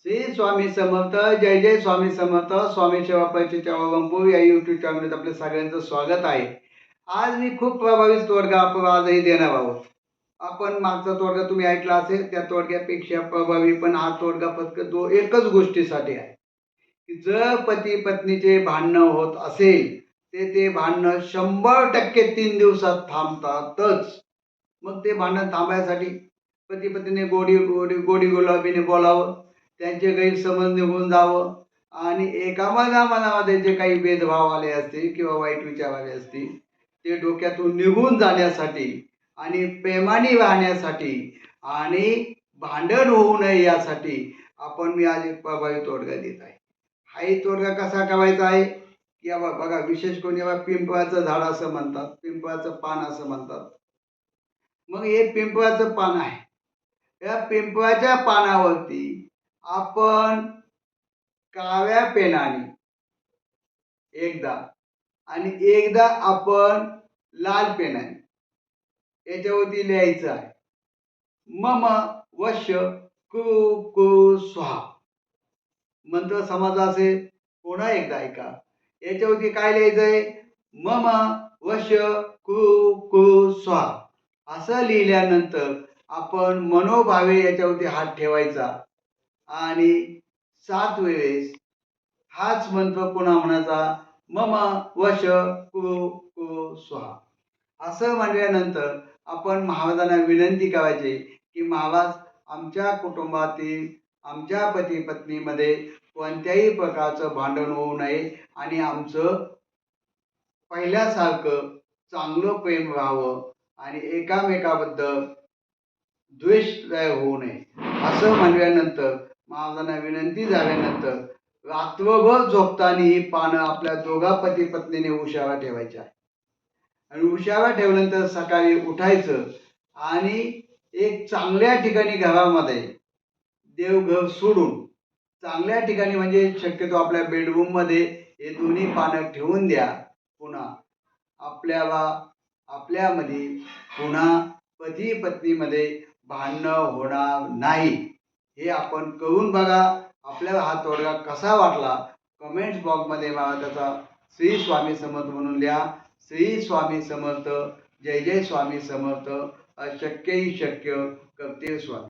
श्री स्वामी समर्थ. जय जय स्वामी समर्थ. स्वामी सेवा परिचय वंपू या यूट्यूब चॅनलमध्ये आपल्या सगळ्यांचं स्वागत आहे. आज मी खूप प्रभावित तोडगा आपण आजही देणार आहोत. आपण मागचा तोडगा तुम्ही ऐकला असेल, त्या तोडग्यापेक्षा प्रभावी पण हा तोडगा फक्त एकच गोष्टीसाठी आहे की जर पती पत्नीचे भांडणं होत असेल ते भांडणं 100% 3 दिवसात थांबतातच. मग ते भांडण थांबायसाठी पती पत्नीने गोडी गोडी गोडी गुलाबीने बोलावं, त्यांचे गैरसमज निघून जावं आणि एकामेका मनामध्ये जे काही भेदभाव आले असतील किंवा वाईट विचार आले असतील ते डोक्यातून निघून जाण्यासाठी आणि प्रेमाने राहण्यासाठी आणि भांडण होऊ नये यासाठी मी आज एक प्रभावी तोडगा देत आहे. हाही तोडगा कसा करायचा आहे की बघा, विशेष करून याला पिंपळाचं झाड असं म्हणतात, पिंपळाचं पान असं म्हणतात. मग हे पिंपळाचं पान आहे. या पिंपळाच्या पानावरती आपण काळ्या पेनाने एकदा आणि एकदा आपण लाल पेनाने याच्यावरती लिहायचं आहे, मम वश्य कुरु कुरु स्वाहा. मंत्र समजला असेल, पुन्हा एकदा ऐका. याच्यावरती काय लिहायचंय? मम वश्य कुरु कुरु स्वाहा. असं लिहिल्यानंतर आपण मनोभावे याच्यावरती हात ठेवायचा आणि 7 वेळेस हाच मंत्र पुन्हा म्हणायचा, मम वश कुरु कुरु स्वाहा. असं म्हणल्यानंतर आपण महाराजांना विनंती करायची की महाराज, आमच्या कुटुंबातील आमच्या पती पत्नीमध्ये कोणत्याही प्रकारचं भांडण होऊ नये आणि आमचं पहिल्यासारखं चांगलं प्रेम राहावं आणि एकामेकाबद्दल द्वेष होऊ नये. असं म्हणल्यानंतर महाराजांना विनंती झाल्यानंतर रात्रभर झोपताना ही पानं आपल्या दोघा पती पत्नीने उशाला ठेवायच्या आणि उशाला ठेवल्यानंतर सकाळी उठायचं आणि एक चांगल्या ठिकाणी घरामध्ये देवघर सोडून चांगल्या ठिकाणी म्हणजे शक्यतो आपल्या बेडरूममध्ये हे दोन्ही पानं ठेवून द्या. पुन्हा आपल्यामध्ये पुन्हा पती पत्नीमध्ये भांडणं होणार नाही. हे आपण करून बघा. आपल्याला हा तोडगा कसा वाटला कमेंट्स बॉक्समध्ये मला त्याचा श्री स्वामी समर्थ म्हणून लिहा. श्री स्वामी समर्थ. जय जय स्वामी समर्थ. अशक्यही शक्य करते स्वामी.